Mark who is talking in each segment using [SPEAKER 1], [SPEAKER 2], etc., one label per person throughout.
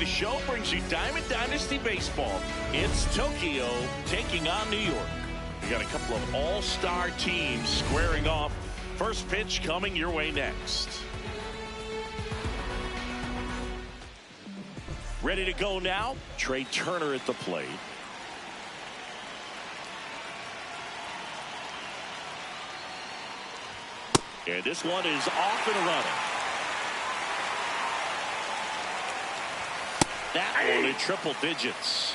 [SPEAKER 1] the show brings you Diamond Dynasty Baseball. It's Tokyo taking on New York. We got a couple of all-star teams squaring off. First pitch coming your way next. Ready to go now. Trey Turner at the plate. And this one is off and running. That one in triple digits.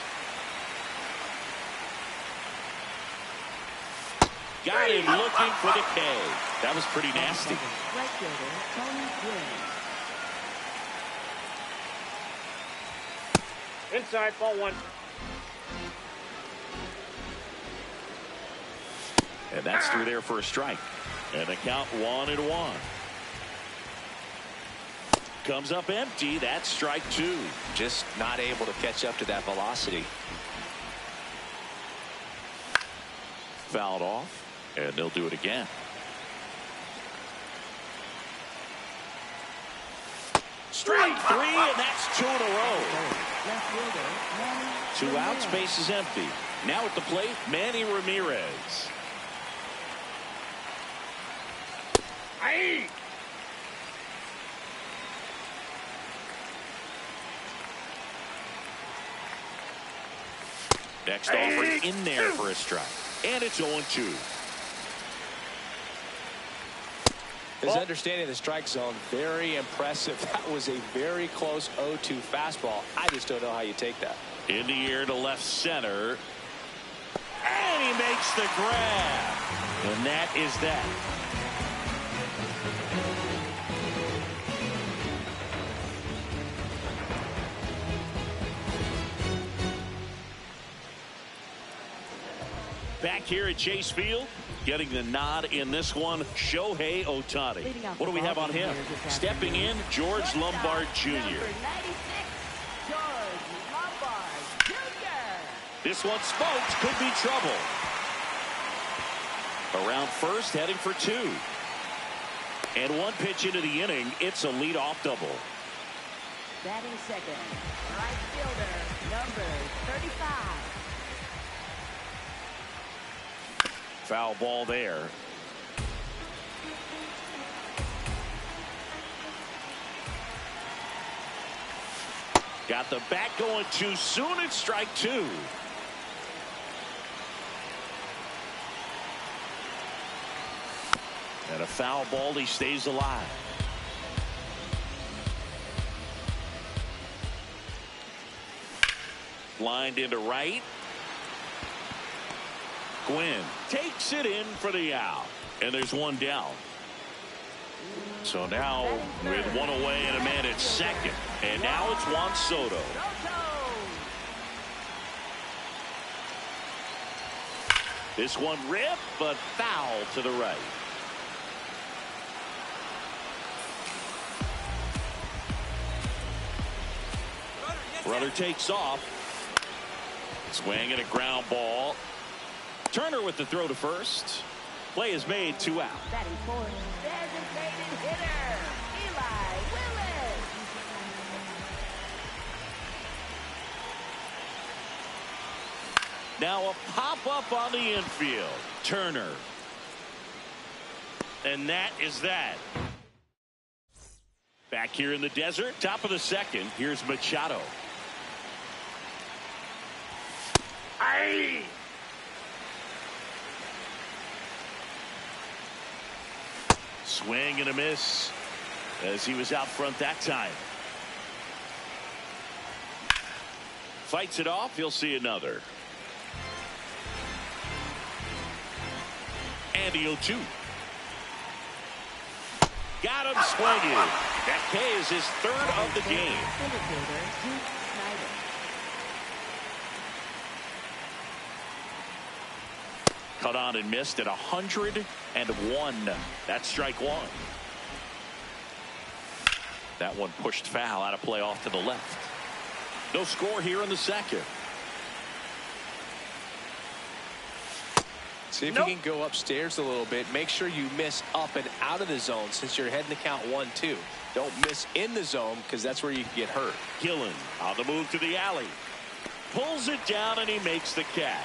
[SPEAKER 1] Got him looking for the K. That was pretty nasty.
[SPEAKER 2] Inside, ball one.
[SPEAKER 1] And that's through there for a strike. And the count 1-1. Comes up empty. That's strike two.
[SPEAKER 3] Just not able to catch up to that velocity.
[SPEAKER 1] Fouled off. And they'll do it again. Strike three, and that's two in a row. 2 outs, base is empty. Now at the plate, Manny Ramirez.
[SPEAKER 2] Aye.
[SPEAKER 1] Next offering in there for a strike. And it's 0-2.
[SPEAKER 3] His understanding of the strike zone, very impressive. That was a very close 0-2 fastball. I just don't know how you take that.
[SPEAKER 1] In the air to left center. And he makes the grab. And that is that. Back here at Chase Field, getting the nod in this one, Shohei Ohtani. What do we have on him? Stepping in, George Lombard Jr. This one smoked, could be trouble. Around first, heading for two. And one pitch into the inning, it's a leadoff double.
[SPEAKER 4] Batting second, right fielder, number 35.
[SPEAKER 1] Foul ball there. Got the bat going too soon. It's strike two. And a foul ball. He stays alive. Lined into right. Gwynn takes it in for the out. And there's one down. So now with one away and a man at second. And now it's Juan Soto. This one ripped, but foul to the right. Runner takes off. Swing and a ground ball. Turner with the throw to first. Play is made, 2 out.
[SPEAKER 4] Batting fourth, designated hitter, Eli Willis.
[SPEAKER 1] Now a pop-up on the infield. Turner. And that is that. Back here in the desert, top of the second, here's Machado.
[SPEAKER 2] Aye.
[SPEAKER 1] Swing and a miss as he was out front that time. Fights it off. He'll see another. And he'll shoot. Got him swinging. That K is his third of the game. Cut on and missed at 101. That's strike one. That one pushed foul out of play off to the left. No score here in the second.
[SPEAKER 3] See if you can go upstairs a little bit. Make sure you miss up and out of the zone since you're heading to count 1-2. Don't miss in the zone because that's where you can get hurt.
[SPEAKER 1] Gillen on the move to the alley. Pulls it down and he makes the catch.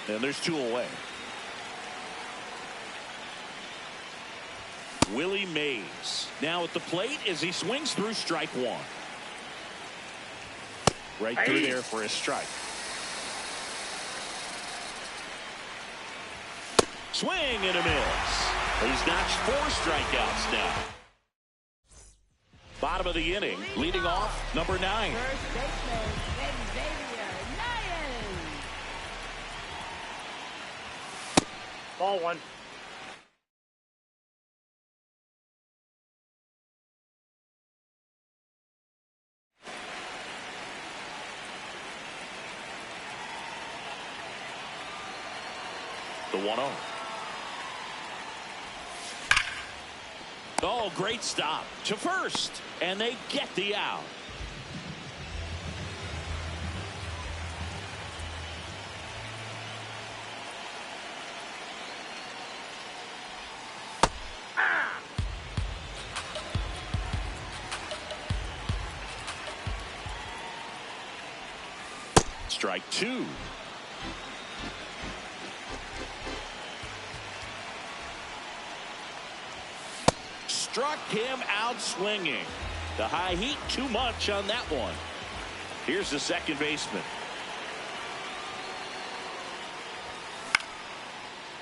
[SPEAKER 1] And there's 2 away. Willie Mays now at the plate as he swings through strike 1. Right through there for a strike. Swing and a miss. He's notched 4 strikeouts now. Bottom of the inning, leading off, number 9.
[SPEAKER 4] First baseman, Xavier Nayan.
[SPEAKER 2] Ball 1.
[SPEAKER 1] The 1-0. Oh, great stop to first, and they get the out. Strike 2. Struck him out swinging. The high heat too much on that one. Here's the second baseman.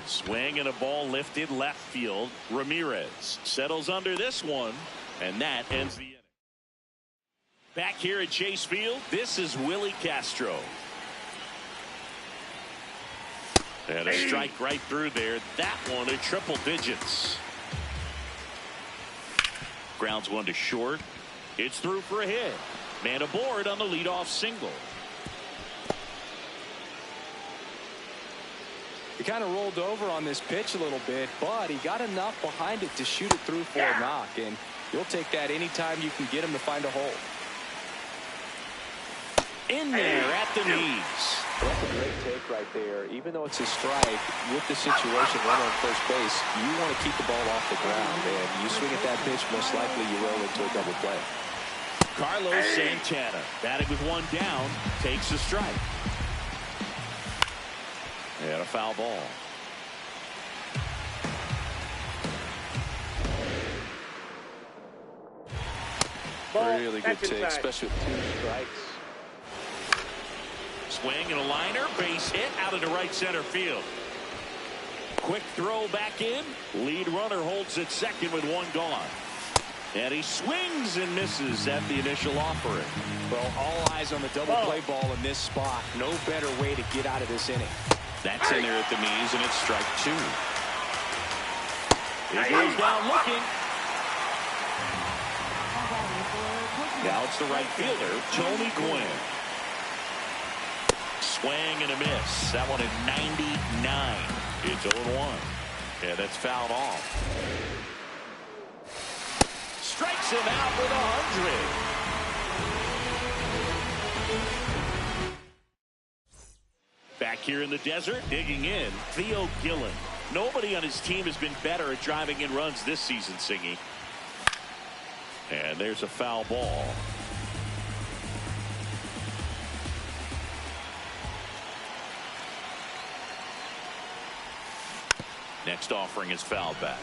[SPEAKER 1] Swing and a ball lifted left field. Ramirez settles under this one, and that ends the inning. Back here at Chase Field, this is Willie Castro. And a strike right through there. That one at triple digits. Grounds one to short. It's through for a hit. Man aboard on the leadoff single.
[SPEAKER 3] He kind of rolled over on this pitch a little bit, but he got enough behind it to shoot it through for a knock, and you'll take that anytime you can get him to find a hole.
[SPEAKER 1] In there at the knees.
[SPEAKER 3] That's a great take right there. Even though it's a strike, with the situation runner on first base, you want to keep the ball off the ground, and you swing at that pitch, most likely you roll into a double play.
[SPEAKER 1] Carlos Santana, batting with 1 down, takes a strike. And a foul ball.
[SPEAKER 3] Really good take, especially with 2 strikes.
[SPEAKER 1] Swing and a liner, base hit out into right center field. Quick throw back in. Lead runner holds at second with 1 gone. And he swings and misses at the initial offering.
[SPEAKER 3] Well, all eyes on the double play ball in this spot. No better way to get out of this inning.
[SPEAKER 1] That's in there at the knees, and it's strike 2. He goes down looking. Now it's the right fielder, Tony Gwynn. Swing and a miss. That one at 99. It's 0-1. Yeah, that's fouled off. Strikes him out with 100. Back here in the desert, digging in, Theo Gillen. Nobody on his team has been better at driving in runs this season, Singy. And there's a foul ball. Next offering is fouled back.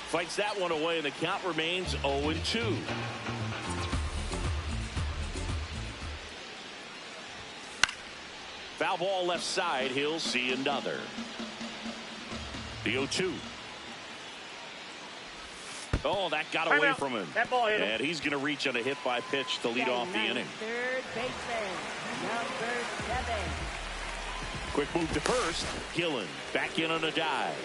[SPEAKER 1] Fights that one away, and the count remains 0-2. Foul ball left side. He'll see another. The 0-2. Oh, that got away from him.
[SPEAKER 2] That ball hit him.
[SPEAKER 1] And he's going to reach on a hit-by pitch to lead off the inning.
[SPEAKER 4] Third baseman, number 7.
[SPEAKER 1] Quick move to first. Gillen back in on a dive.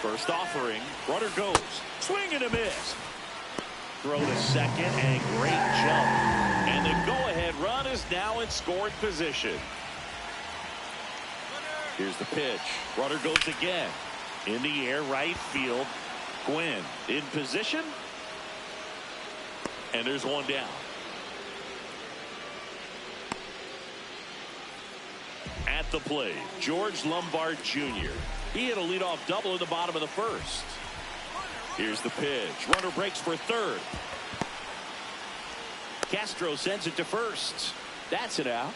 [SPEAKER 1] First offering. Runner goes. Swing and a miss. Throw to second, and great jump. And the go-ahead run is now in scoring position. Here's the pitch. Runner goes again. In the air, right field. Gwynn in position. And there's one down. At the plate, George Lombard Jr. He hit a leadoff double in the bottom of the first. Here's the pitch. Runner breaks for third. Castro sends it to first. That's it out.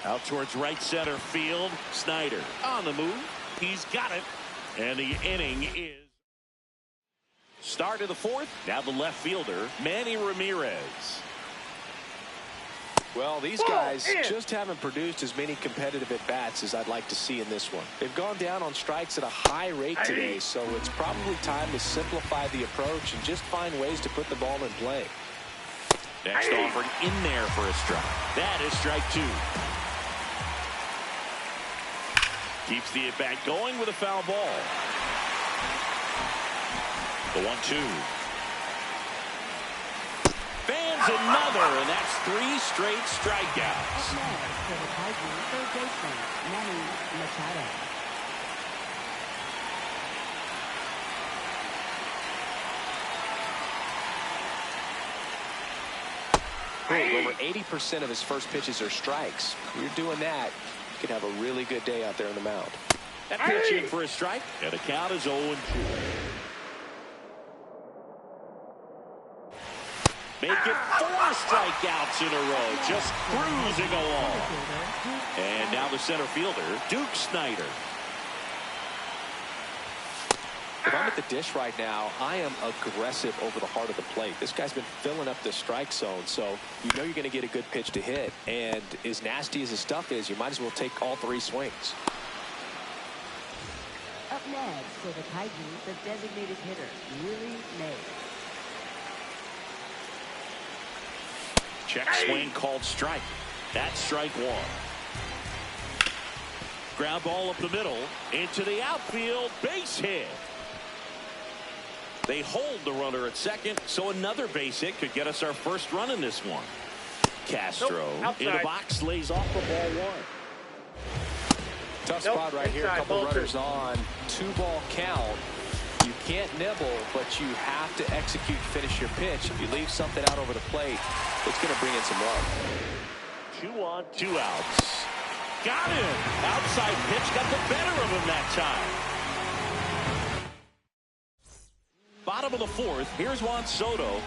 [SPEAKER 1] Out towards right center field. Snyder on the move. He's got it. And the inning is start of the fourth. Now the left fielder, Manny Ramirez.
[SPEAKER 3] Well, these guys just haven't produced as many competitive at-bats as I'd like to see in this one. They've gone down on strikes at a high rate today, so it's probably time to simplify the approach and just find ways to put the ball in play.
[SPEAKER 1] Next offered in there for a strike. That is strike two. Keeps the at-bat going with a foul ball. The 1-2. Fans another, and that's 3 straight strikeouts.
[SPEAKER 4] For the Tigers, third baseman, Manny Machado.
[SPEAKER 3] Over 80% of his first pitches are strikes. You're doing that, you could have a really good day out there on the mound.
[SPEAKER 1] That pitch in for a strike, and the count is 0-2. Make it 4 strikeouts in a row, just cruising along. And now the center fielder, Duke Snyder.
[SPEAKER 3] If I'm at the dish right now, I am aggressive over the heart of the plate. This guy's been filling up the strike zone, so you know you're going to get a good pitch to hit. And as nasty as his stuff is, you might as well take all 3 swings.
[SPEAKER 4] Up next for the Tigers, the designated hitter, Willie Mays.
[SPEAKER 1] Check swing called strike. That's strike 1. Ground ball up the middle into the outfield, base hit. They hold the runner at second, so another base hit could get us our first run in this one. Castro in the box lays off the ball 1.
[SPEAKER 3] Tough spot right here. A couple runners on. 2-ball count. You can't nibble, but you have to execute, finish your pitch. If you leave something out over the plate, it's going to bring in some run.
[SPEAKER 1] 2 on, 2 outs. Got him. Outside pitch got the better of him that time. Bottom of the fourth. Here's Juan Soto.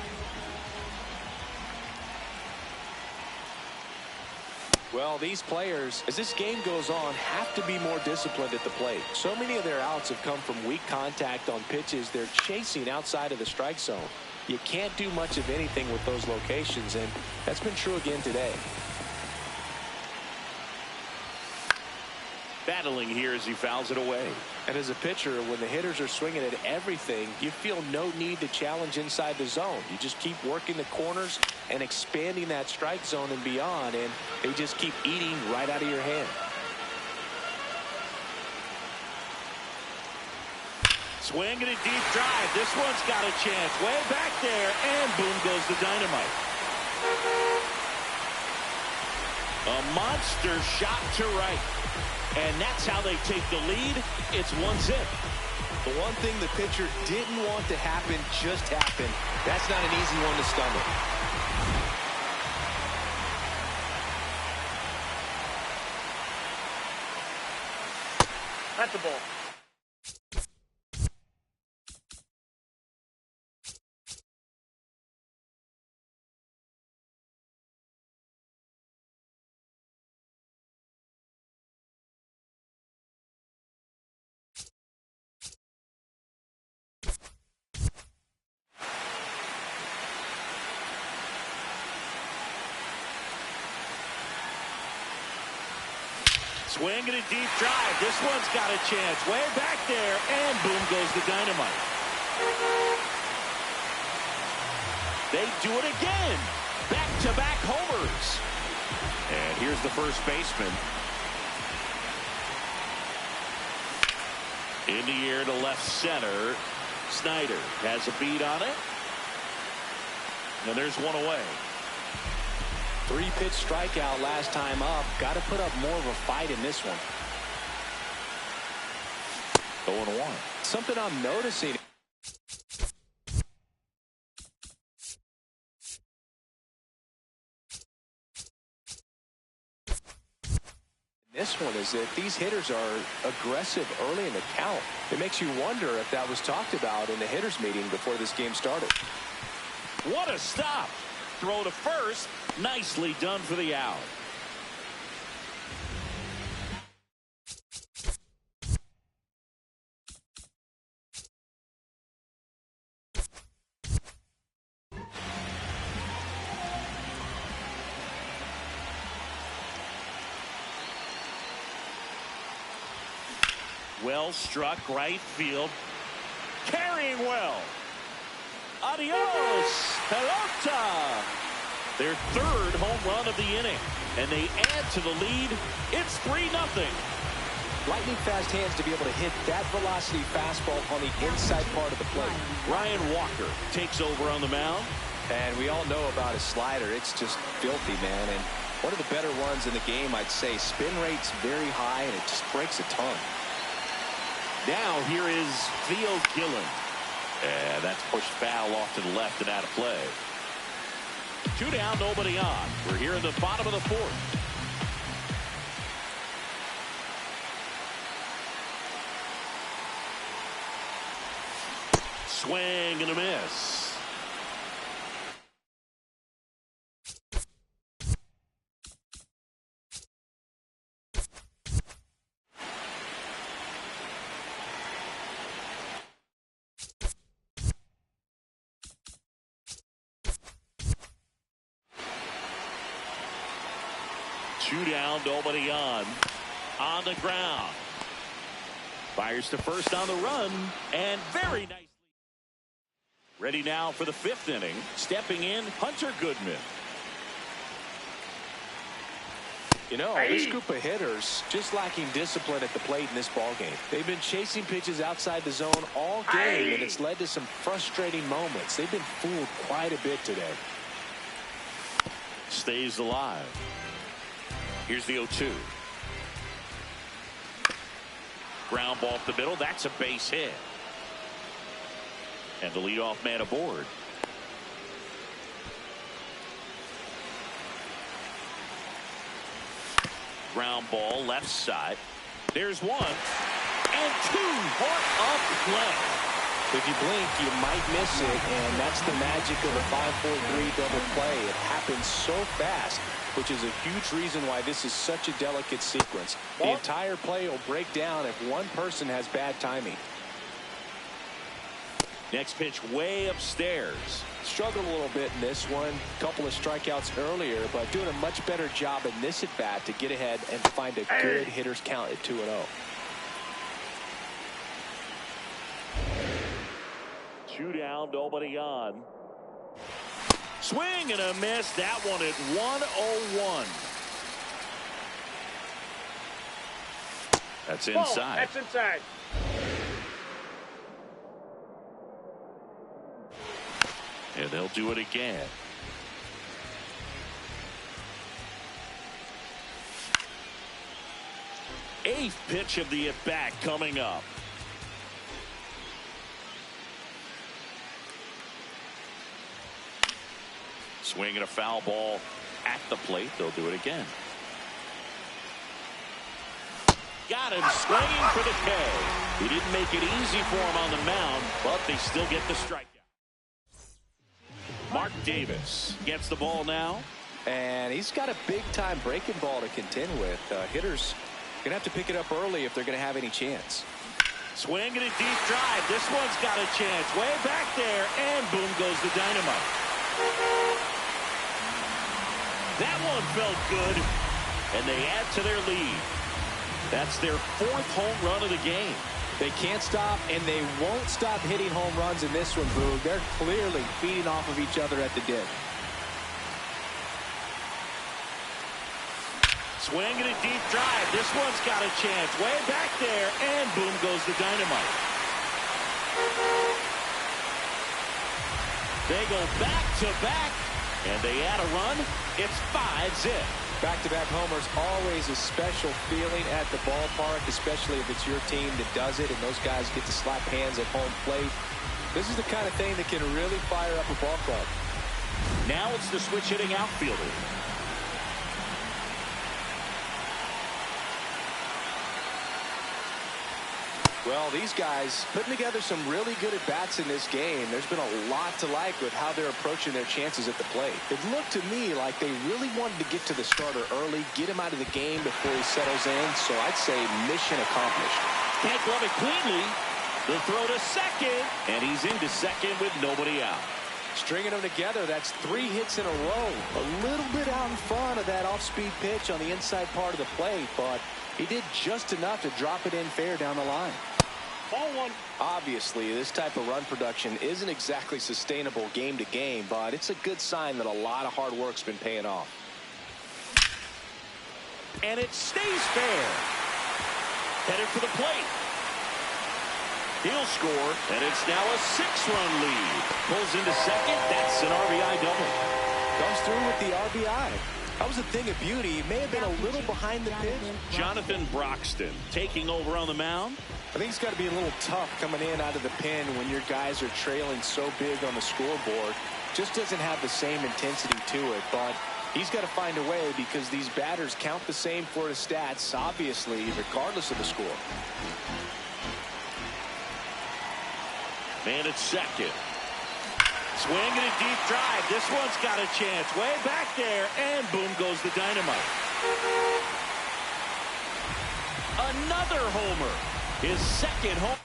[SPEAKER 3] Well, these players, as this game goes on, have to be more disciplined at the plate. So many of their outs have come from weak contact on pitches they're chasing outside of the strike zone. You can't do much of anything with those locations, and that's been true again today.
[SPEAKER 1] Battling here as he fouls it away.
[SPEAKER 3] And as a pitcher, when the hitters are swinging at everything, you feel no need to challenge inside the zone. You just keep working the corners and expanding that strike zone and beyond, and they just keep eating right out of your hand.
[SPEAKER 1] Swing and a deep drive. This one's got a chance. Way back there, and boom goes the dynamite. A monster shot to right. And that's how they take the lead. It's 1-0.
[SPEAKER 3] The one thing the pitcher didn't want to happen just happened. That's not an easy one to stomach.
[SPEAKER 2] That's a ball.
[SPEAKER 1] Swing and a deep drive. This one's got a chance. Way back there, and boom goes the dynamite. They do it again. Back-to-back homers. And here's the first baseman. In the air to left center. Snyder has a beat on it. And there's one away.
[SPEAKER 3] 3-pitch strikeout last time up. Got to put up more of a fight in this one.
[SPEAKER 1] 0-1.
[SPEAKER 3] Something I'm noticing. This one is that these hitters are aggressive early in the count. It makes you wonder if that was talked about in the hitters meeting before this game started.
[SPEAKER 1] What a stop. Throw to first. Nicely done for the out. Well struck right field. Carrying well. Adios, pelota. Their third home run of the inning. And they add to the lead. It's 3-0.
[SPEAKER 3] Lightning fast hands to be able to hit that velocity fastball on the inside part of the plate.
[SPEAKER 1] Ryan Walker takes over on the mound.
[SPEAKER 3] And we all know about his slider. It's just filthy, man. And one of the better ones in the game, I'd say. Spin rate's very high, and it just breaks a ton.
[SPEAKER 1] Now here is Theo Gillen. And that's pushed foul off to the left and out of play. 2 down, nobody on. We're here in the bottom of the fourth. Swing and a miss. Two down, nobody on the ground. Fires to first on the run, and very nicely. Ready now for the 5th inning. Stepping in, Hunter Goodman.
[SPEAKER 3] You know, this group of hitters just lacking discipline at the plate in this ballgame. They've been chasing pitches outside the zone all game, and it's led to some frustrating moments. They've been fooled quite a bit today.
[SPEAKER 1] Stays alive. Here's the 0-2. Ground ball up the middle. That's a base hit. And the leadoff man aboard. Ground ball left side. There's one. And two. What a play.
[SPEAKER 3] If you blink, you might miss it, and that's the magic of a 5-4-3 double play. It happens so fast, which is a huge reason why this is such a delicate sequence. The entire play will break down if one person has bad timing.
[SPEAKER 1] Next pitch way upstairs.
[SPEAKER 3] Struggled a little bit in this one. Couple of strikeouts earlier, but doing a much better job in this at bat to get ahead and find a good hitter's count at 2-0.
[SPEAKER 1] 2 down, nobody on. Swing and a miss. That one at 101. That's inside.
[SPEAKER 2] That's inside.
[SPEAKER 1] And they'll do it again. Eighth pitch of the at-bat coming up. Swing and a foul ball at the plate. They'll do it again. Got him swinging for the K. He didn't make it easy for him on the mound, but they still get the strikeout. Mark Davis gets the ball now.
[SPEAKER 3] And he's got a big-time breaking ball to contend with. Hitters going to have to pick it up early if they're going to have any chance.
[SPEAKER 1] Swing and a deep drive. This one's got a chance. Way back there, and boom goes the dynamite. That one felt good, and they add to their lead. That's their 4th home run of the game.
[SPEAKER 3] They can't stop, and they won't stop hitting home runs in this one, Boog. They're clearly feeding off of each other at the dip.
[SPEAKER 1] Swing and a deep drive. This one's got a chance. Way back there, and boom goes the dynamite. They go back-to-back, and they add a run. It's 5-zip.
[SPEAKER 3] Back-to-back homers, always a special feeling at the ballpark, especially if it's your team that does it and those guys get to slap hands at home plate. This is the kind of thing that can really fire up a ball club.
[SPEAKER 1] Now it's the switch hitting outfielder.
[SPEAKER 3] Well, these guys putting together some really good at-bats in this game. There's been a lot to like with how they're approaching their chances at the plate. It looked to me like they really wanted to get to the starter early, get him out of the game before he settles in. So I'd say mission accomplished.
[SPEAKER 1] Can't glove it cleanly. The throw to second, and he's into second with nobody out.
[SPEAKER 3] Stringing them together, that's 3 hits in a row. A little bit out in front of that off-speed pitch on the inside part of the plate, but he did just enough to drop it in fair down the line.
[SPEAKER 2] Ball one.
[SPEAKER 3] Obviously, this type of run production isn't exactly sustainable game to game, but it's a good sign that a lot of hard work's been paying off.
[SPEAKER 1] And it stays fair. Headed for the plate. He'll score, and it's now a 6-run lead. Pulls into second. That's an RBI double.
[SPEAKER 3] Comes through with the RBI. That was a thing of beauty. He may have been a little behind the pitch.
[SPEAKER 1] Jonathan Broxton taking over on the mound.
[SPEAKER 3] I think it's got to be a little tough coming in out of the pen when your guys are trailing so big on the scoreboard. Just doesn't have the same intensity to it, but he's got to find a way because these batters count the same for his stats, obviously, regardless of the score.
[SPEAKER 1] Man at second. Swinging a deep drive. This one's got a chance. Way back there, and boom goes the dynamite. Another homer. His second home.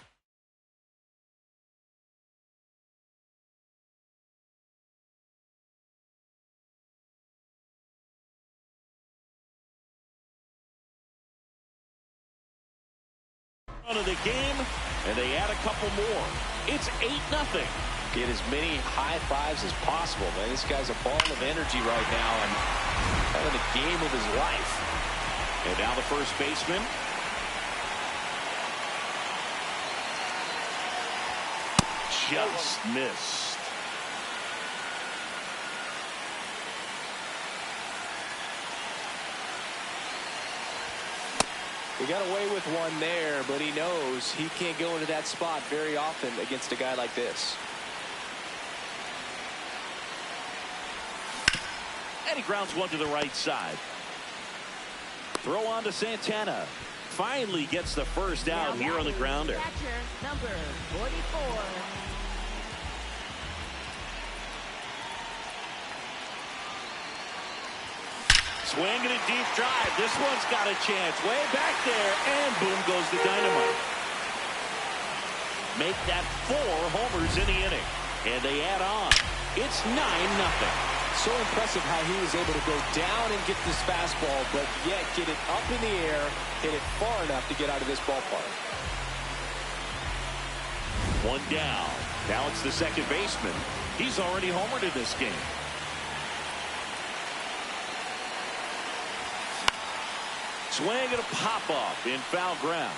[SPEAKER 1] Of the game, and they add a couple more. It's 8-0.
[SPEAKER 3] Get as many high fives as possible, man. This guy's a ball of energy right now and having the game of his life.
[SPEAKER 1] And now the first baseman. Just missed.
[SPEAKER 3] He got away with one there, but he knows he can't go into that spot very often against a guy like this.
[SPEAKER 1] And he grounds one to the right side. Throw on to Santana. Finally gets the first out here on the grounder.
[SPEAKER 4] Catcher, number 44.
[SPEAKER 1] Swinging a deep drive. This one's got a chance. Way back there, and boom goes the dynamite. Make that 4 homers in the inning. And they add on. It's 9-0.
[SPEAKER 3] So impressive how he was able to go down and get this fastball, but yet get it up in the air, hit it far enough to get out of this ballpark.
[SPEAKER 1] One down. Now it's the second baseman. He's already homered in this game. Swing and a pop-up in foul ground.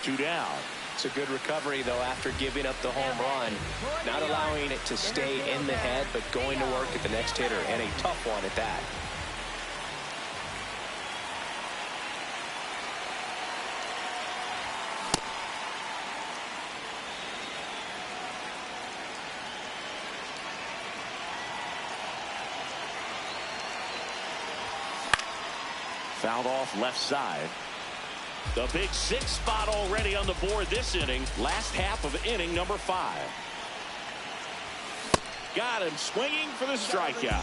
[SPEAKER 1] 2 down.
[SPEAKER 3] It's a good recovery, though, after giving up the home run. Not allowing it to stay in the head, but going to work at the next hitter, and a tough one at that.
[SPEAKER 1] Fouled off left side. The big 6 spot already on the board this inning. Last half of inning number 5. Got him swinging for the strikeout.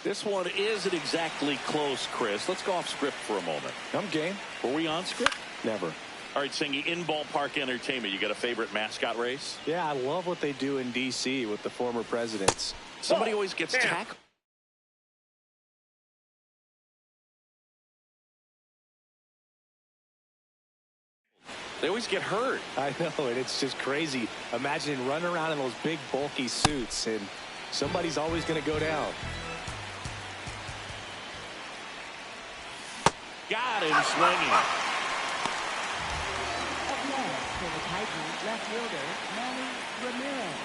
[SPEAKER 1] This one isn't exactly close, Chris. Let's go off script for a moment.
[SPEAKER 3] I'm game.
[SPEAKER 1] Were we on script?
[SPEAKER 3] Never.
[SPEAKER 1] All right, Singy, in ballpark entertainment, you got a favorite mascot race?
[SPEAKER 3] Yeah, I love what they do in D.C. with the former presidents.
[SPEAKER 1] Somebody always gets tackled. They always get hurt.
[SPEAKER 3] I know, and it's just crazy. Imagine running around in those big, bulky suits, and somebody's always going to go down.
[SPEAKER 1] Got him swinging.
[SPEAKER 4] Up next for the the Tigers, left fielder Manny Ramirez.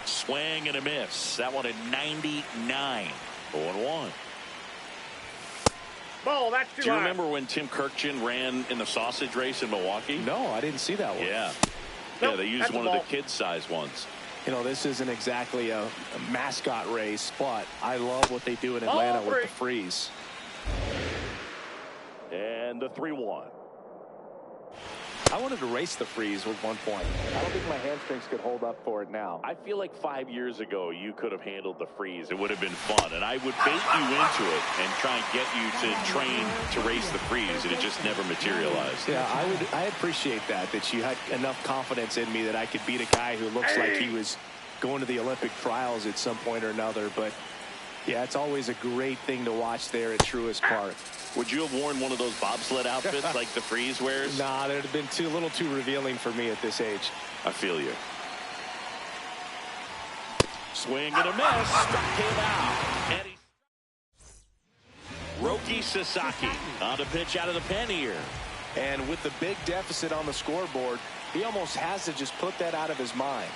[SPEAKER 1] Swing and a miss. That one at 99. 0-1.
[SPEAKER 2] Ball, that's too
[SPEAKER 1] Do you
[SPEAKER 2] high.
[SPEAKER 1] remember when Tim Kirkjian ran in the sausage race in Milwaukee?
[SPEAKER 3] No, I didn't see that one.
[SPEAKER 1] Yeah.
[SPEAKER 2] Nope,
[SPEAKER 1] Yeah, they used
[SPEAKER 2] that's a
[SPEAKER 1] one of the
[SPEAKER 2] ball.
[SPEAKER 1] kid-sized ones.
[SPEAKER 3] You know, this isn't exactly a mascot race, but I love what they do in Atlanta with the freeze.
[SPEAKER 1] And the 3-1.
[SPEAKER 3] I wanted to race the freeze at one point. I don't think my hamstrings could hold up for it now.
[SPEAKER 1] I feel like 5 years ago you could have handled the freeze. It would have been fun, and I would bait you into it and try and get you to train to race the freeze, and it just never materialized.
[SPEAKER 3] Yeah, I appreciate that you had enough confidence in me that I could beat a guy who looks like he was going to the Olympic trials at some point or another. But yeah, it's always a great thing to watch there at Truist Park.
[SPEAKER 1] Would you have worn one of those bobsled outfits like the freeze wears?
[SPEAKER 3] Nah, that would have been a little too revealing for me at this age.
[SPEAKER 1] I feel you. Swing and a miss. Struck him out. And Roki Sasaki on the pitch out of the pen here.
[SPEAKER 3] And with the big deficit on the scoreboard, he almost has to just put that out of his mind.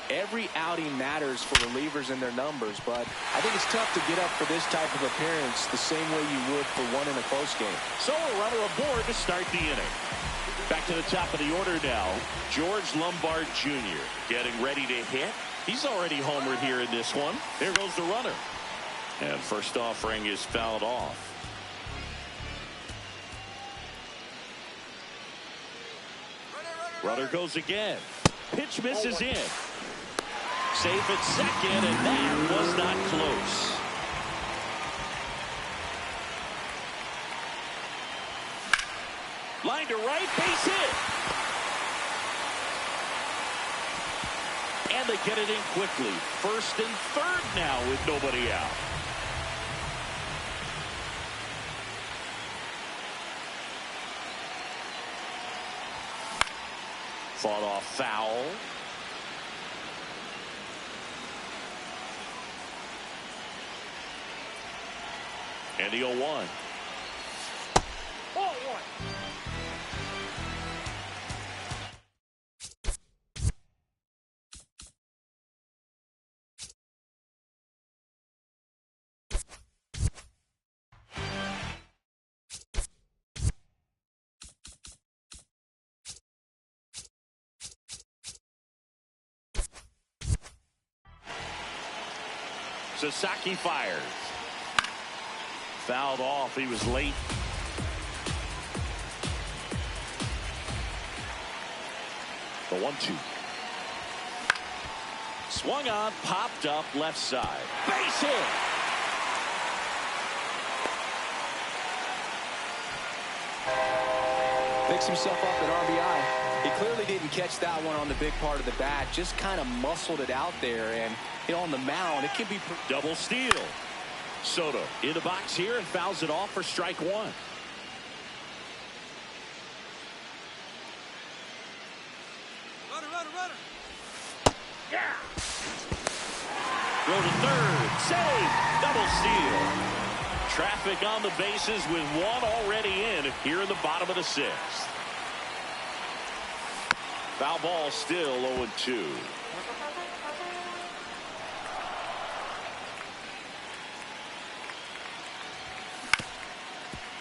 [SPEAKER 3] Every outing matters for relievers and their numbers, but I think it's tough to get up for this type of appearance the same way you would for one in a close game.
[SPEAKER 1] So a runner aboard to start the inning. Back to the top of the order now. George Lombard Jr. getting ready to hit. He's already homered here in this one. There goes the runner. And first offering is fouled off. Runner goes again. Pitch misses in. Safe at second, and that was not close. Line to right, base hit. And they get it in quickly. First and third now with nobody out. Fought off foul. And the 0-1.
[SPEAKER 2] Ball one.
[SPEAKER 1] Sasaki fires. Fouled off. He was late. The 1-2. Swung on, popped up left side. Base hit.
[SPEAKER 3] Picks himself up at RBI. He clearly didn't catch that one on the big part of the bat. Just kind of muscled it out there. And you know, on the mound, it can be
[SPEAKER 1] Double steal. Soto in the box here and fouls it off for strike one.
[SPEAKER 2] Runner. Yeah.
[SPEAKER 1] Throw to third. Save. Double steal. Traffic on the bases with one already in here in the bottom of the sixth. Foul ball still 0-2.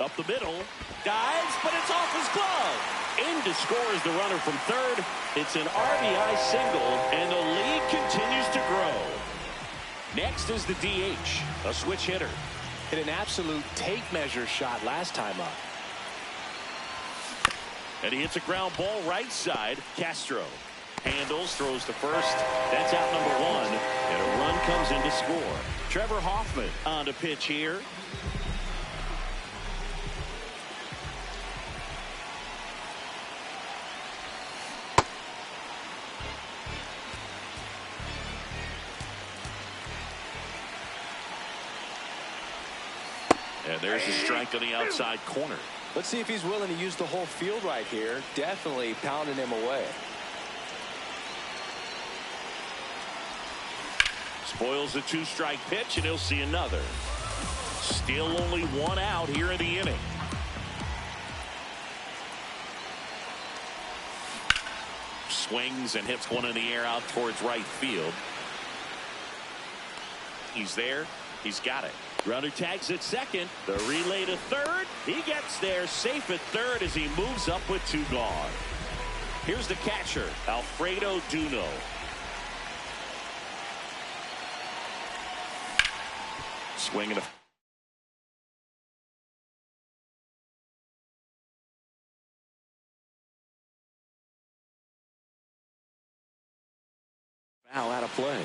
[SPEAKER 1] Up the middle. Dives, but it's off his glove. In to score is the runner from third. It's an RBI single, and the lead continues to grow. Next is the DH, a switch hitter.
[SPEAKER 3] hit an absolute tape measure shot last time up.
[SPEAKER 1] And he hits a ground ball right side. Castro handles, throws to first. That's out number one. And a run comes in to score. Trevor Hoffman on to pitch here. And there's the strike on the outside corner.
[SPEAKER 3] Let's see if he's willing to use the whole field right here. Definitely pounding him away.
[SPEAKER 1] Spoils a two-strike pitch, and he'll see another. Still only one out here in the inning. swings and hits one in the air out towards right field. He's there. He's got it. Runner tags at second. The relay to third. He gets there safe at third as he moves up with 2 gone. Here's the catcher, Alfredo Duno. Swinging a foul out of play.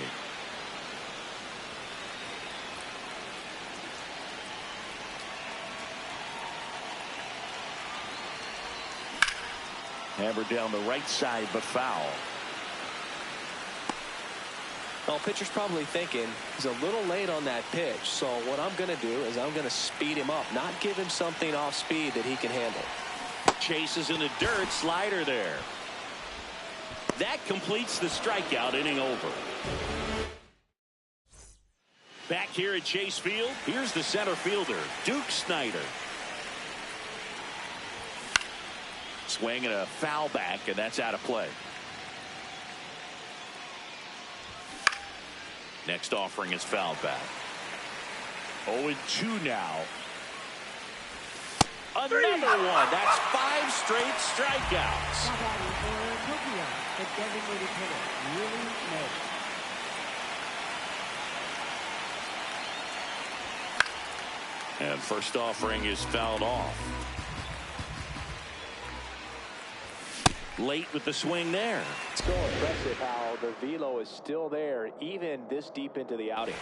[SPEAKER 1] Hammered down the right side, but foul.
[SPEAKER 3] Well, pitcher's probably thinking he's a little late on that pitch. So what I'm going to do is I'm going to speed him up, not give him something off speed that he can handle.
[SPEAKER 1] Chases in the dirt, slider there. That completes the strikeout, inning over. Back here at Chase Field, here's the center fielder, Duke Snider. Swing and a foul back, and that's out of play. Next offering is fouled back. 0-2 now. Another one. That's 5 straight strikeouts.
[SPEAKER 4] Now batting for Tokyo, the designated hitter, Willie Mays.
[SPEAKER 1] And first offering is fouled off. Late with the swing there.
[SPEAKER 3] It's so impressive how the velo is still there even this deep into the outing.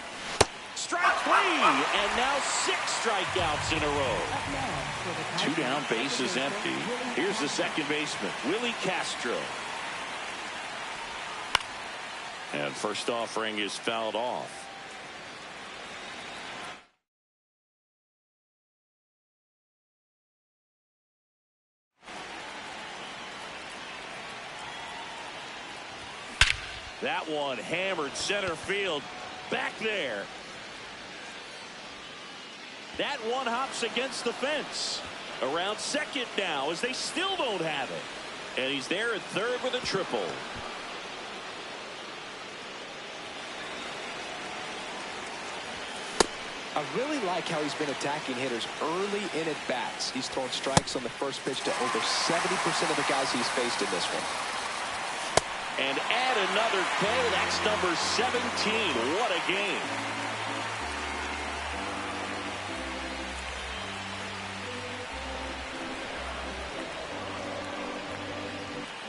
[SPEAKER 1] Strike 3, and now 6 strikeouts in a row.
[SPEAKER 4] Up next for the
[SPEAKER 1] 2
[SPEAKER 4] Tigers,
[SPEAKER 1] down, bases empty. Here's the second baseman, Willie Castro. And first offering is fouled off. That one hammered center field. Back there. That one hops against the fence. Around second now as they still don't have it. And he's there at third with a triple.
[SPEAKER 3] I really like how he's been attacking hitters early in at bats. He's thrown strikes on the first pitch to over 70% of the guys he's faced in this one.
[SPEAKER 1] And add another K. That's number 17. What a game.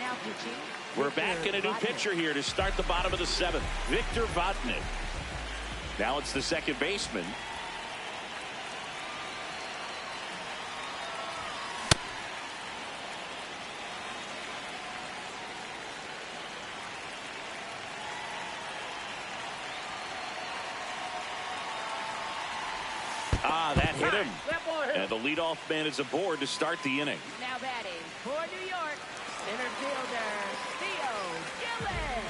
[SPEAKER 4] Now pitching.
[SPEAKER 1] We're back in a new pitcher here to start the bottom of the 7th. Victor Vodnik. Now it's the second baseman. That hit him. And the leadoff man is aboard to start the inning.
[SPEAKER 4] Now batting for New York, center fielder Theo Gillen.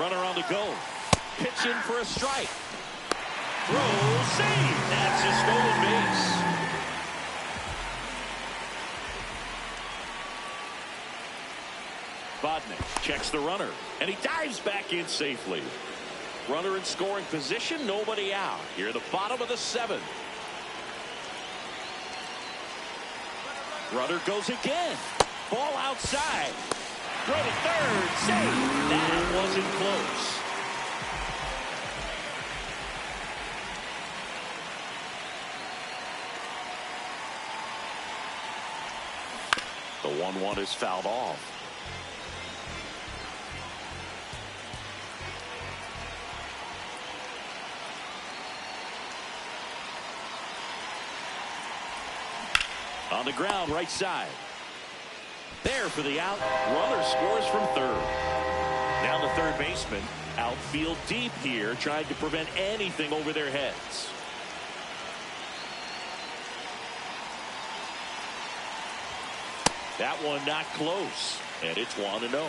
[SPEAKER 1] Runner on the go. Pitch in for a strike. Throw, save. That's a stolen base. Vodnik checks the runner, and he dives back in safely. Runner in scoring position, nobody out. Here at the bottom of the 7th. Runner goes again. Ball outside. Throw to third. Save. That wasn't close. The 1-1 is fouled off. On the ground, right side. There for the out. Runner scores from third. Now the third baseman. Outfield deep here, trying to prevent anything over their heads. That one not close, and it's 1-0.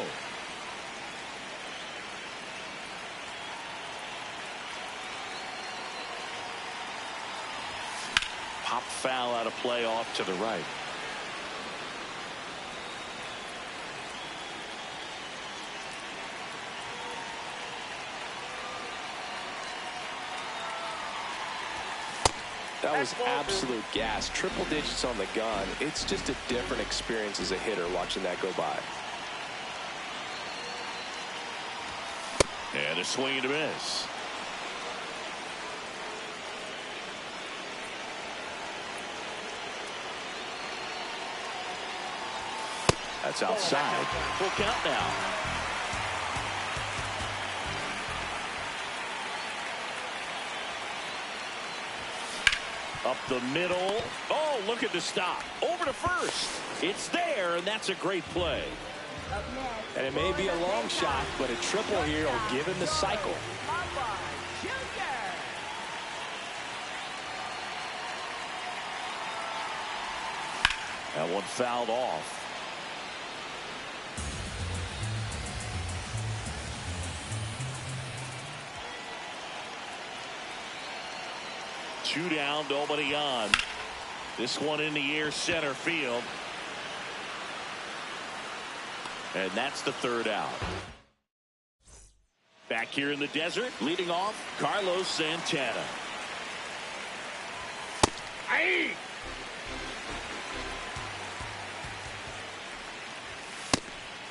[SPEAKER 1] Pop foul out of play off to the right.
[SPEAKER 3] That was absolute gas. Triple digits on the gun. It's just a different experience as a hitter watching that go by.
[SPEAKER 1] And a swing and a miss. That's outside. Full count now. Up the middle. Oh, look at the stop. Over to first. It's there, and that's a great play.
[SPEAKER 3] And it may be a long shot, but a triple here will give him the cycle.
[SPEAKER 1] That one fouled off. Two down, nobody on. This one in the air, center field. And that's the third out. Back here in the desert, leading off, Carlos Santana.
[SPEAKER 2] Aye.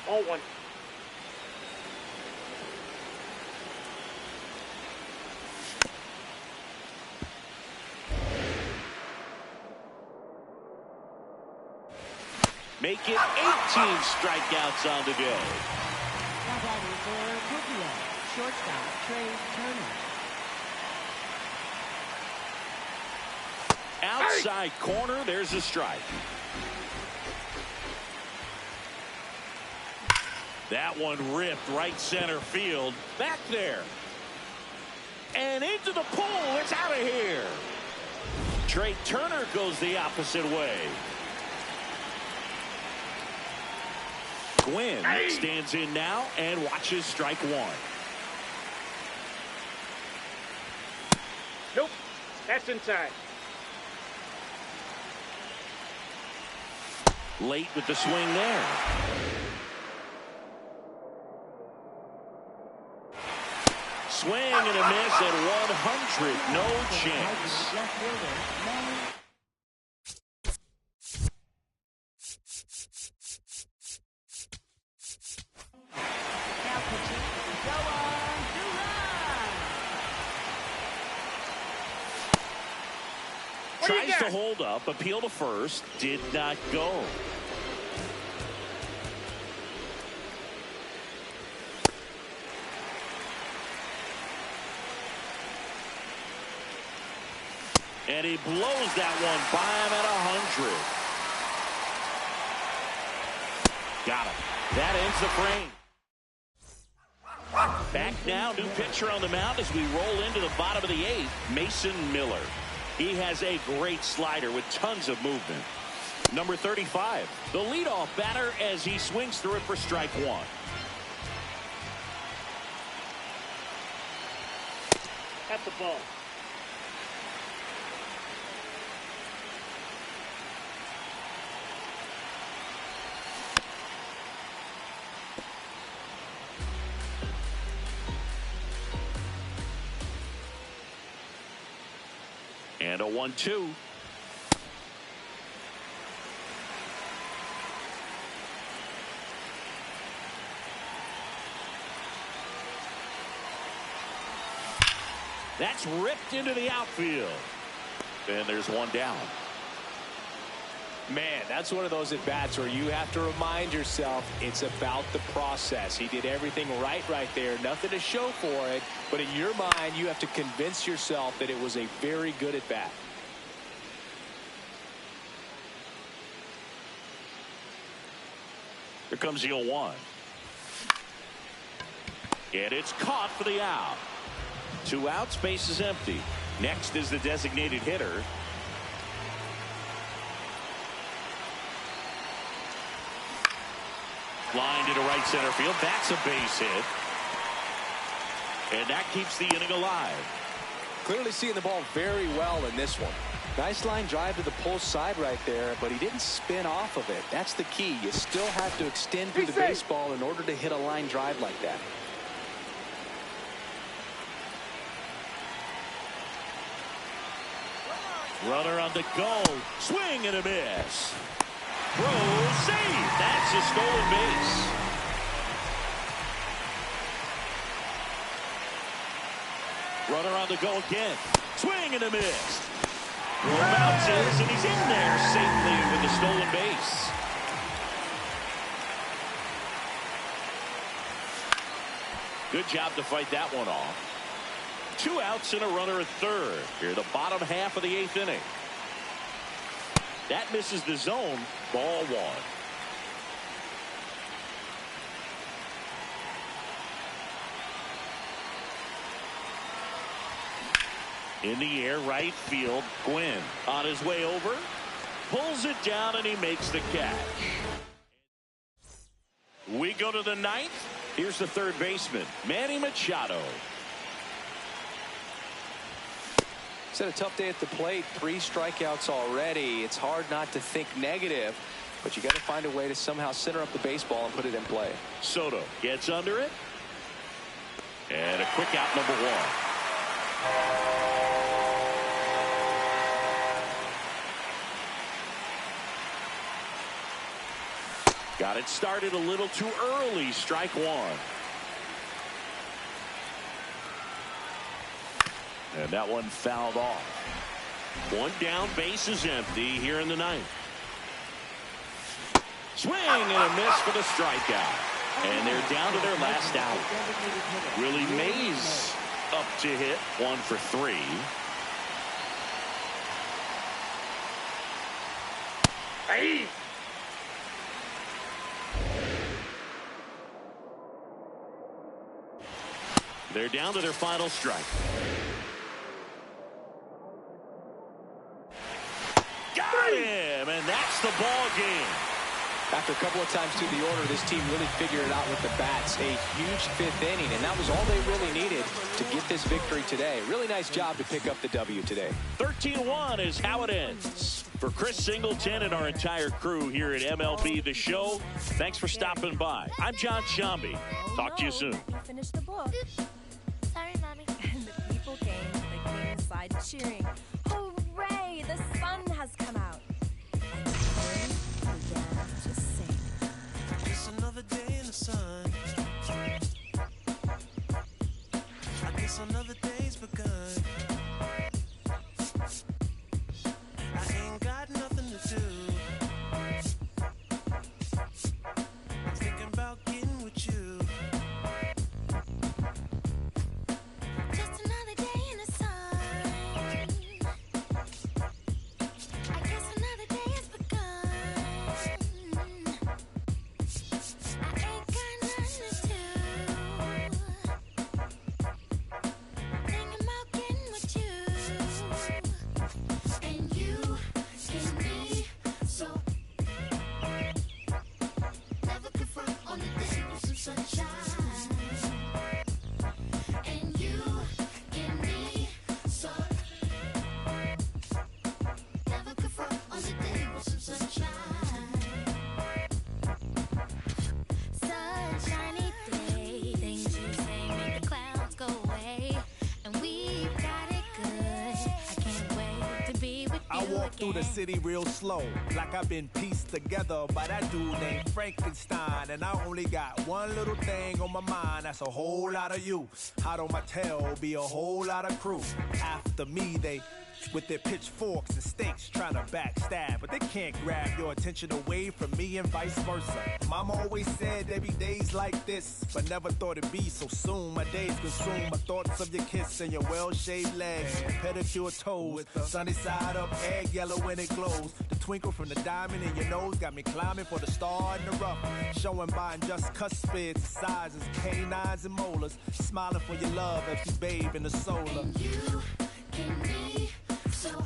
[SPEAKER 2] Oh, one.
[SPEAKER 1] Make it 18 strikeouts on the day.
[SPEAKER 4] Now batting for Goodyear, shortstop Trey Turner.
[SPEAKER 1] Outside corner, there's a strike. That one ripped right center field. Back there. And into the pool. It's out of here. Trey Turner goes the opposite way. Gwynn stands in now and watches strike one.
[SPEAKER 2] Nope. That's inside.
[SPEAKER 1] Late with the swing there. Swing and a miss at 100. No chance.
[SPEAKER 4] Left fielder, Manny. Now pitching, Joan Duran.
[SPEAKER 1] Tries to hold up, appeal to first, did not go. And he blows that one by him at 100. Got him. That ends the frame. Back now, new pitcher on the mound as we roll into the bottom of the eighth, Mason Miller. He has a great slider with tons of movement. Number 35, the leadoff batter as he swings through it for strike one.
[SPEAKER 2] That's the ball.
[SPEAKER 1] And a 1-2. That's ripped into the outfield. And there's one down.
[SPEAKER 3] Man, that's one of those at-bats where you have to remind yourself it's about the process. He did everything right there. Nothing to show for it. But in your mind, you have to convince yourself that it was a very good at-bat.
[SPEAKER 1] Here comes the 0-1. And it's caught for the out. 2 outs, base is empty. Next is the designated hitter. Line into right center field. That's a base hit. And that keeps the inning alive.
[SPEAKER 3] Clearly seeing the ball very well in this one. Nice line drive to the pull side right there, but he didn't spin off of it. That's the key. You still have to extend through the baseball in order to hit a line drive like that.
[SPEAKER 1] Runner on the go. Swing and a miss. Throw, save. That's a stolen base. Runner on the go again. Swing and a miss. Throw bounces, and he's in there safely with the stolen base. Good job to fight that one off. 2 outs and a runner at third. Here, the bottom half of the 8th inning. That misses the zone. Ball 1. In the air, right field. Gwynn on his way over. Pulls it down, and he makes the catch. We go to the 9th. Here's the third baseman, Manny Machado.
[SPEAKER 3] He's had a tough day at the plate. 3 strikeouts already. It's hard not to think negative, but you got to find a way to somehow center up the baseball and put it in play.
[SPEAKER 1] Soto gets under it. And a quick out, number 1. Got it started a little too early. Strike 1. And that one fouled off. 1 down, base is empty here in the 9th. Swing and a miss for the strikeout. And they're down to their last out. Willie Mays up to hit. 1 for 3.
[SPEAKER 2] Hey!
[SPEAKER 1] They're down to their final strike. Got him, and that's the ball game.
[SPEAKER 3] After a couple of times through the order, this team really figured it out with the bats. A huge 5th inning, and that was all they really needed to get this victory today. Really nice job to pick up the W today.
[SPEAKER 1] 13-1 is how it ends. For Chris Singleton and our entire crew here at MLB The Show, thanks for stopping by. I'm John Shambi. Talk to you soon.
[SPEAKER 5] Finish the book.
[SPEAKER 6] Sorry, Mommy.
[SPEAKER 5] And the people came to the king's side cheering. Hooray! The sun has come out. And the birds began to sing.
[SPEAKER 7] Just another day in the sun. I guess another day's begun. I ain't got nothing to do. I'm thinking about getting with you.
[SPEAKER 6] Just another day in the sun. I guess another day has begun. I ain't got nothing to do. Thinking about getting with you. And you can be so. Never confront on the day with some sunshine. And you give me so. Never confront on the day with some sunshine. Sunshiny day, things you say make the clouds go away, and we got it good. I can't wait to be with you
[SPEAKER 8] I walk through the
[SPEAKER 6] again.
[SPEAKER 8] city real slow, like I've been pieced together by that dude named Frankenstein. And I only got one little thing on my mind, that's a whole lot of you. Hot on my tail, be a whole lot of crew. After me, they with their pitchforks and stakes trying to backstab, but they can't grab your attention away from me and vice versa. Mama always said there'd be days like this, but never thought it'd be so soon. My days consume my thoughts of your kiss and your well-shaved legs, pedicure toes, sunny side up, egg yellow when it glows. The twinkle from the diamond in your nose got me climbing for the star in the rough, showing by just cuspids, sizes, canines and molars, smiling for your love as you bathe in the solar.
[SPEAKER 6] And you can be so.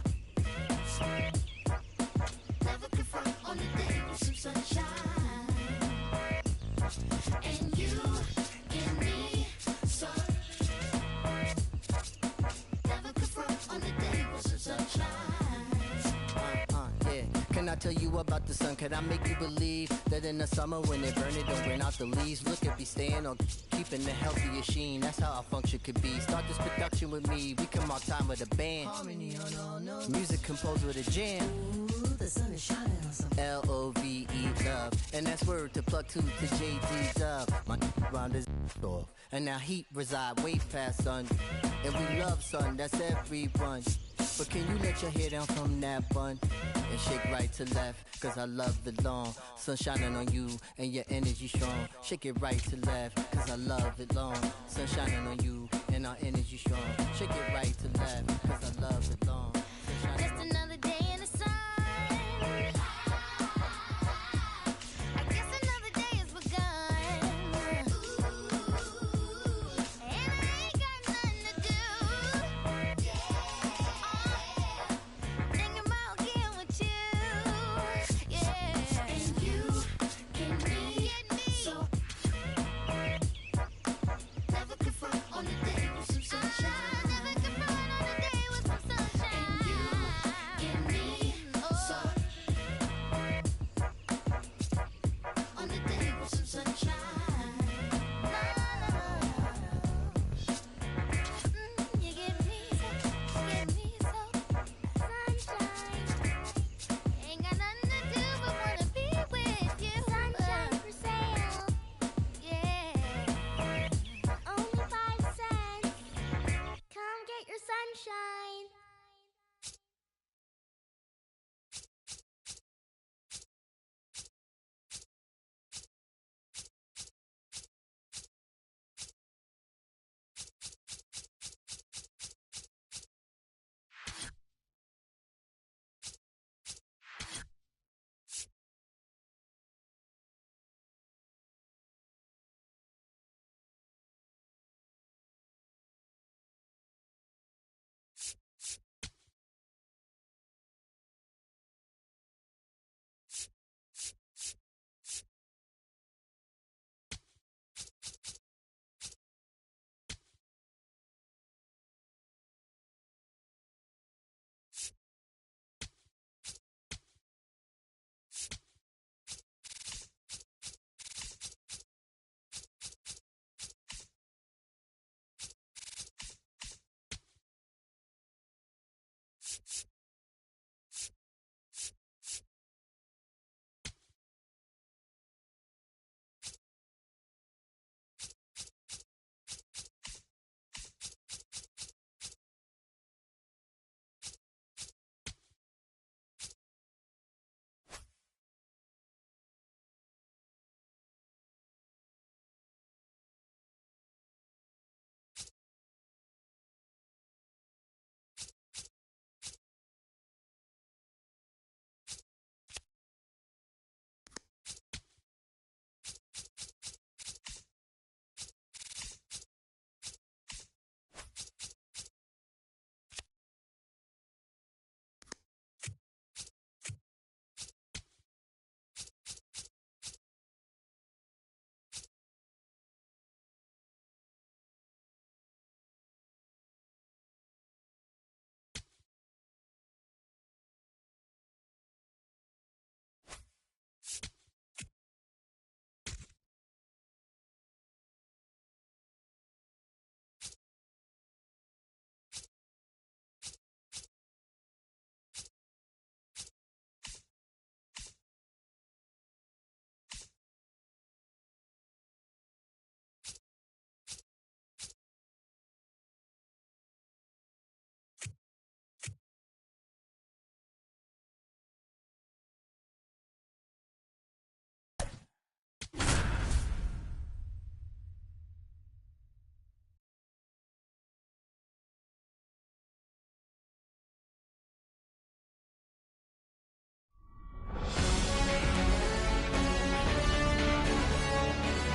[SPEAKER 6] Never confront on the day with some sunshine. And you give me so. Never confront on the day with some sunshine.
[SPEAKER 9] Can I tell you about the sun? Can I make you believe that in the summer when they burn it, don't burn out the leaves? Look at me staying on, keeping the healthiest sheen. That's how our function could be. Start this production with me. We come all time with a band. Harmony on all notes. Music composed with a jam. Ooh, the sun is shining on some L-O-V-E, love. And that's word to plug to JD's love. My round is off. And now heat reside way past sun. And we love sun, that's everyone. But can you let your hair down from that bun and shake right to left? Cause I love the long sun shining on you and your energy strong. Shake it right to left, cause I love it long. Sun shining on you and our energy strong. Shake it right to left, cause I love it long.
[SPEAKER 6] Just another day in the sun. I guess another day has begun. And I ain't got nothing to do. Thinking about getting with you. Yeah. And you can be so. Never confront on the day with some sunshine. Never confront on the day with some sunshine. And you can be so. On the day with some sunshine. You give me so sunshine. Ain't got nothing to do but wanna be with you. Sunshine for sale. Yeah. Only 5 cents. Come get your sunshine.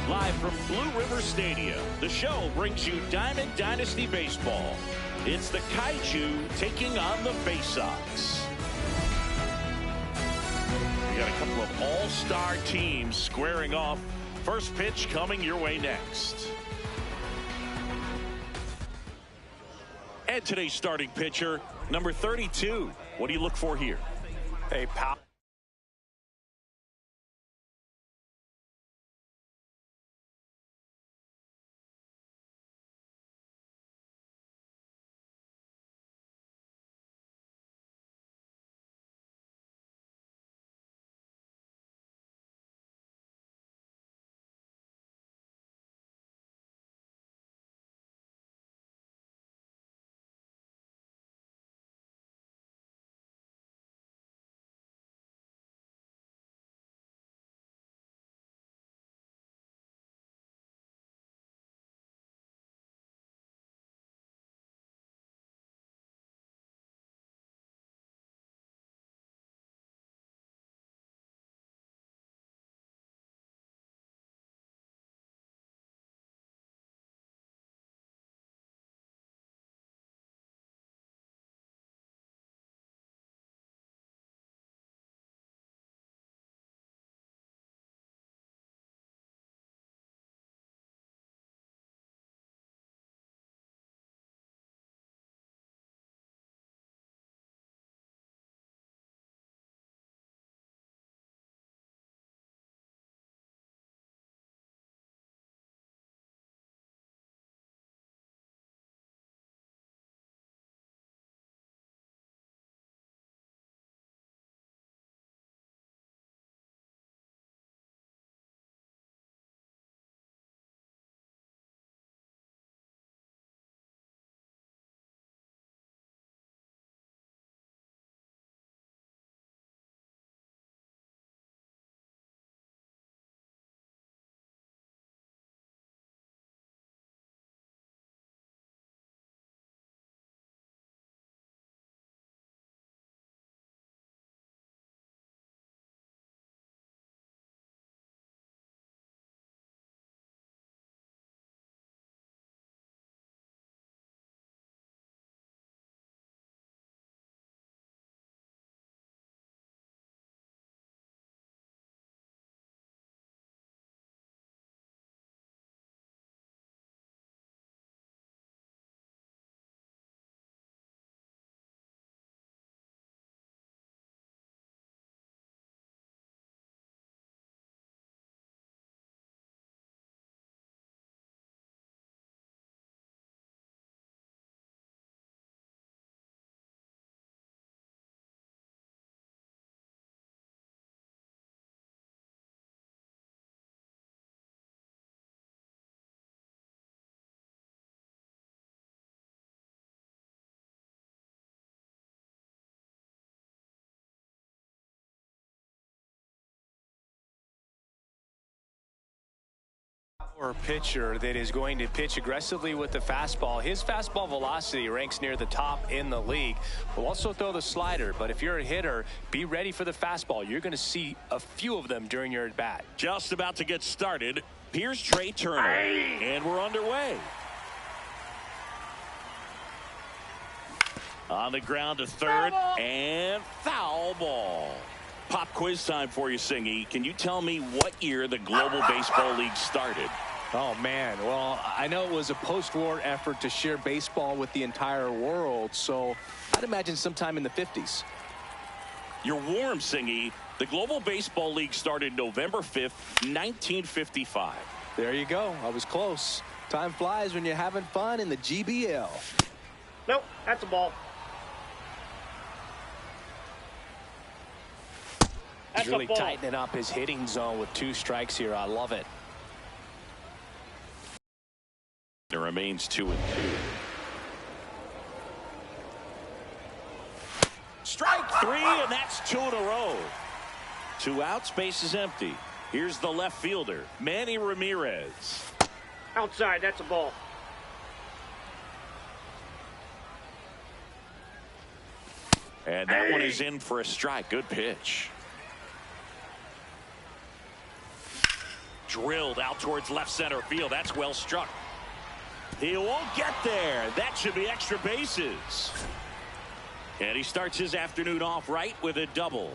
[SPEAKER 1] Live from Blue River Stadium, the show brings you Diamond Dynasty Baseball. It's the Kaiju taking on the Bay Sox. We got a couple of all-star teams squaring off. First pitch coming your way next. And today's starting pitcher, number 32. What do you look for here?
[SPEAKER 3] A power. Or pitcher that is going to pitch aggressively with the fastball. His fastball velocity ranks near the top in the league. Will also throw the slider, but if you're a hitter, be ready for the fastball. You're going to see a few of them during your at bat.
[SPEAKER 1] Just about to get started. Here's Trey Turner, and we're underway. On the ground to third, and foul ball. Pop quiz time for you, Singy. Can you tell me what year the Global Baseball League started?
[SPEAKER 3] Oh, man. Well, I know it was a post-war effort to share baseball with the entire world, so I'd imagine sometime in the 50s.
[SPEAKER 1] You're warm, Singy. The Global Baseball League started November 5th, 1955.
[SPEAKER 3] There you go. I was close. Time flies when you're having fun in the GBL.
[SPEAKER 2] Nope, that's a ball.
[SPEAKER 3] He's really tightening up his hitting zone with 2 strikes here. I love it.
[SPEAKER 1] It remains 2-2. Strike 3, and that's 2 in a row. 2 outs, base is empty. Here's the left fielder, Manny Ramirez.
[SPEAKER 2] Outside, that's a ball.
[SPEAKER 1] And that one is in for a strike. Good pitch. Drilled out towards left center field. That's well struck. He won't get there. That should be extra bases. And he starts his afternoon off right with a double.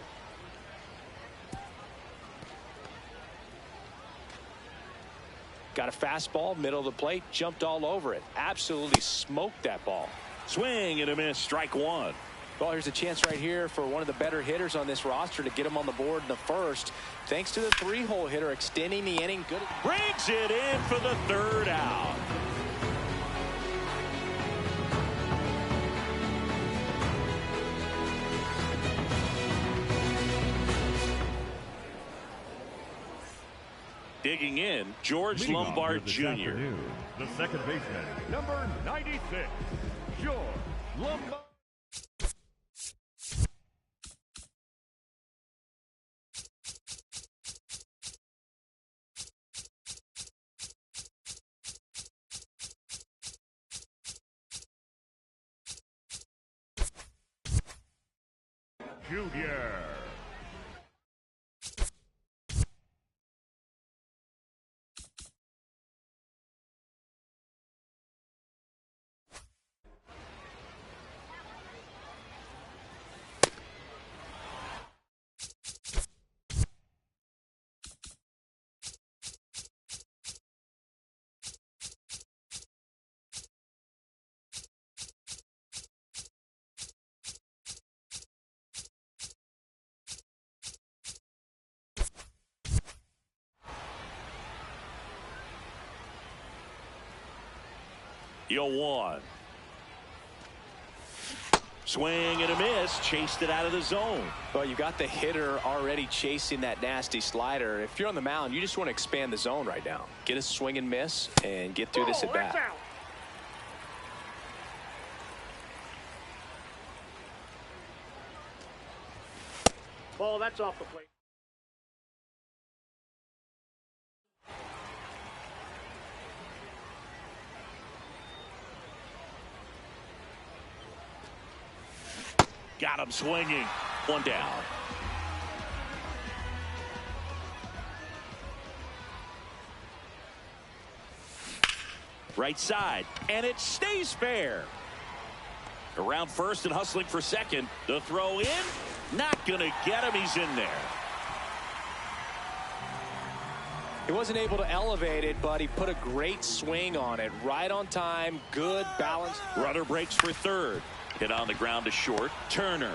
[SPEAKER 3] Got a fastball, middle of the plate, jumped all over it. Absolutely smoked that ball.
[SPEAKER 1] Swing and a miss, strike 1.
[SPEAKER 3] Well, here's a chance right here for one of the better hitters on this roster to get him on the board in the first. Thanks to the 3-hole hitter extending the inning. Good.
[SPEAKER 1] Brings it in for the 3rd out. Digging in, George Lombard Jr.
[SPEAKER 10] The second baseman, number 96, George Lombard. Junior.
[SPEAKER 1] The 0-1. Swing and a miss. Chased it out of the zone.
[SPEAKER 3] Well, you got the hitter already chasing that nasty slider. If you're on the mound, you just want to expand the zone right now. Get a swing and miss and get through this at bat.
[SPEAKER 2] Ball, that's off the plate.
[SPEAKER 1] Got him swinging. 1 down. Right side, and it stays fair. Around first and hustling for second. The throw in, not gonna get him. He's in there.
[SPEAKER 3] He wasn't able to elevate it, but he put a great swing on it. Right on time, good balance.
[SPEAKER 1] Runner breaks for third. Hit on the ground to short. Turner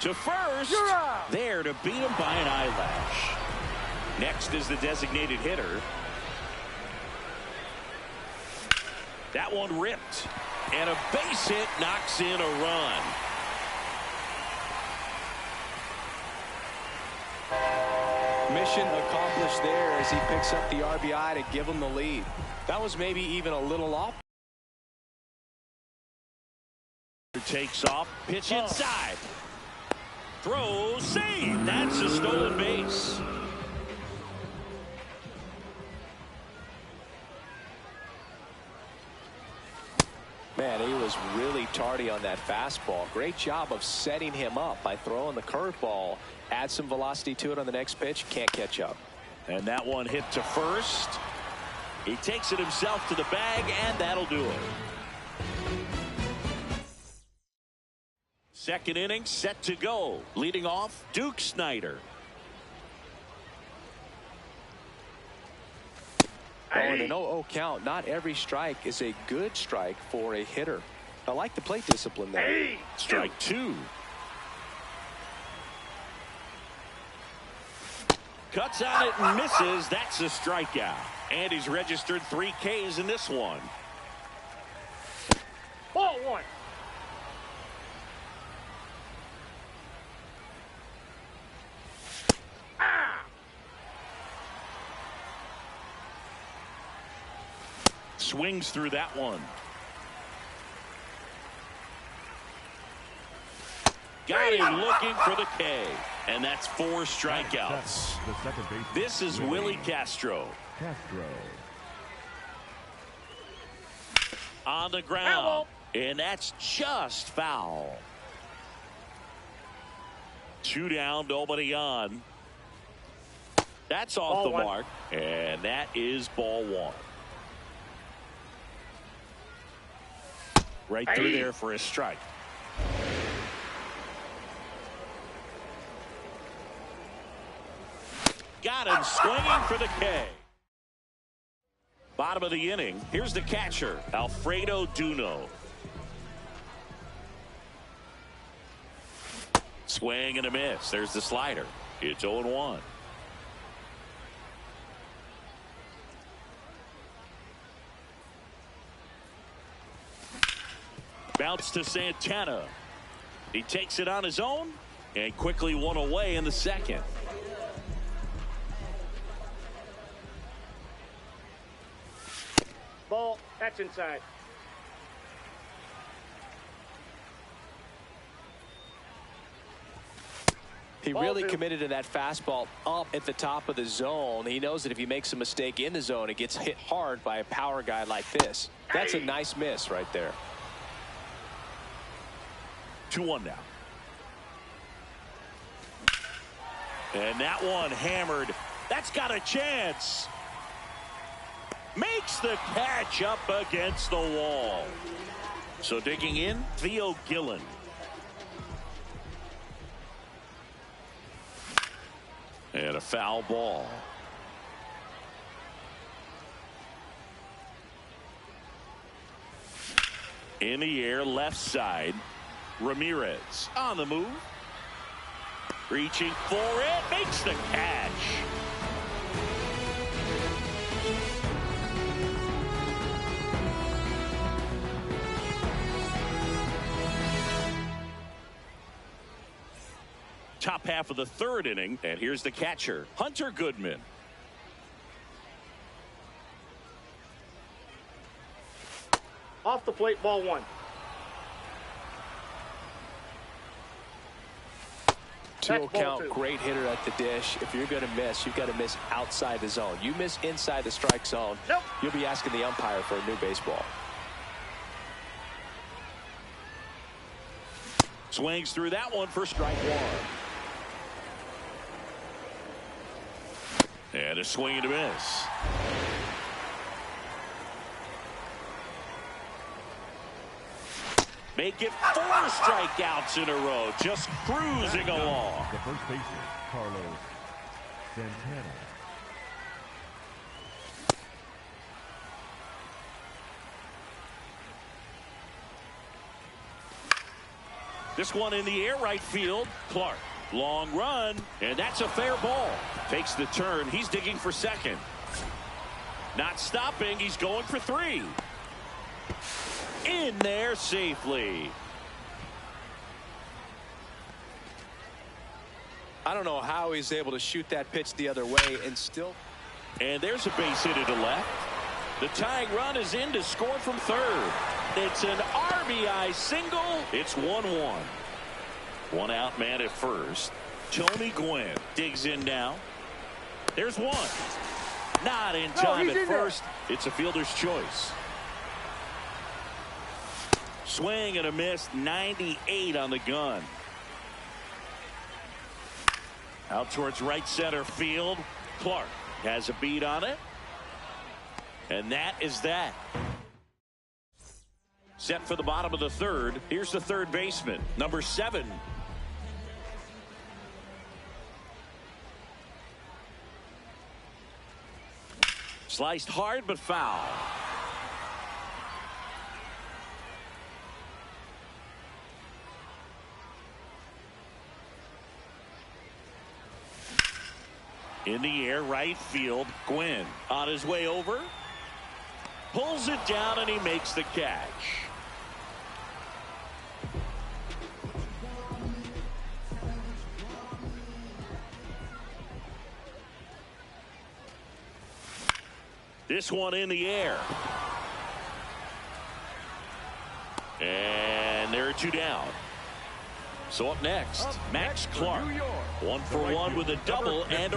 [SPEAKER 1] to first. There to beat him by an eyelash. Next is the designated hitter. That one ripped. And a base hit knocks in a run.
[SPEAKER 3] Mission accomplished there as he picks up the RBI to give him the lead. That was maybe even a little off.
[SPEAKER 1] Takes off, pitch inside. Throw, save. That's a stolen base.
[SPEAKER 3] Man, he was really tardy on that fastball. Great job of setting him up by throwing the curveball. Add some velocity to it on the next pitch. Can't catch up.
[SPEAKER 1] And that one hit to first. He takes it himself to the bag, and that'll do it. Second inning set to go. Leading off, Duke Snider.
[SPEAKER 3] Oh, and an 0-0 count. Not every strike is a good strike for a hitter. I like the plate discipline there.
[SPEAKER 1] Strike two. Cuts on it and misses. That's a strikeout. And he's registered 3 Ks in this one.
[SPEAKER 2] Ball one.
[SPEAKER 1] Swings through that one. Got him looking for the K. And that's 4 strikeouts.
[SPEAKER 10] The second baseman.
[SPEAKER 1] This is Willie Castro. On the ground. And that's just foul. 2 down, nobody on. That's off the mark. And that is ball 1. Right through there for a strike. Got him swinging for the K. Bottom of the inning. Here's the catcher, Alfredo Duno. Swing and a miss. There's the slider. It's 0-1. Bounce to Santana. He takes it on his own and quickly 1 away in the second.
[SPEAKER 2] Ball. That's inside.
[SPEAKER 3] He really committed to that fastball up at the top of the zone. He knows that if he makes a mistake in the zone, it gets hit hard by a power guy like this. That's a nice miss right there.
[SPEAKER 1] 2-1 now. And that one hammered. That's got a chance. Makes the catch up against the wall. So digging in, Theo Gillen. And a foul ball. In the air, left side. Ramirez on the move. Reaching for it. Makes the catch. Top half of the third inning, and here's the catcher, Hunter Goodman.
[SPEAKER 2] Off the plate, ball 1.
[SPEAKER 3] 2-0 count, great hitter at the dish. If you're going to miss, you've got to miss outside the zone. You miss inside the strike zone, you'll be asking the umpire for a new baseball.
[SPEAKER 1] Swings through that one for strike 1. And a swing and a miss. Make it 4 strikeouts in a row. Just cruising along.
[SPEAKER 10] The first baseman, Carlos Santana.
[SPEAKER 1] This one in the air, right field. Clark. Long run, and that's a fair ball. Takes the turn. He's digging for second. Not stopping. He's going for 3. In there safely.
[SPEAKER 3] I don't know how he's able to shoot that pitch the other way and still.
[SPEAKER 1] And there's a base hit to left. The tying run is in to score from third. It's an RBI single. It's 1-1. 1 out man at first. Tony Gwynn digs in now. There's 1. Not in time at first. It's a fielder's choice. Swing and a miss. 98 on the gun. Out towards right center field. Clark has a beat on it. And that is that. Set for the bottom of the third. Here's the third baseman, number 7. Sliced hard but foul. In the air, right field. Gwynn on his way over. Pulls it down and he makes the catch. This one in the air. And there are 2 down. So up next, Max Clark. 1 for 1 with a double and a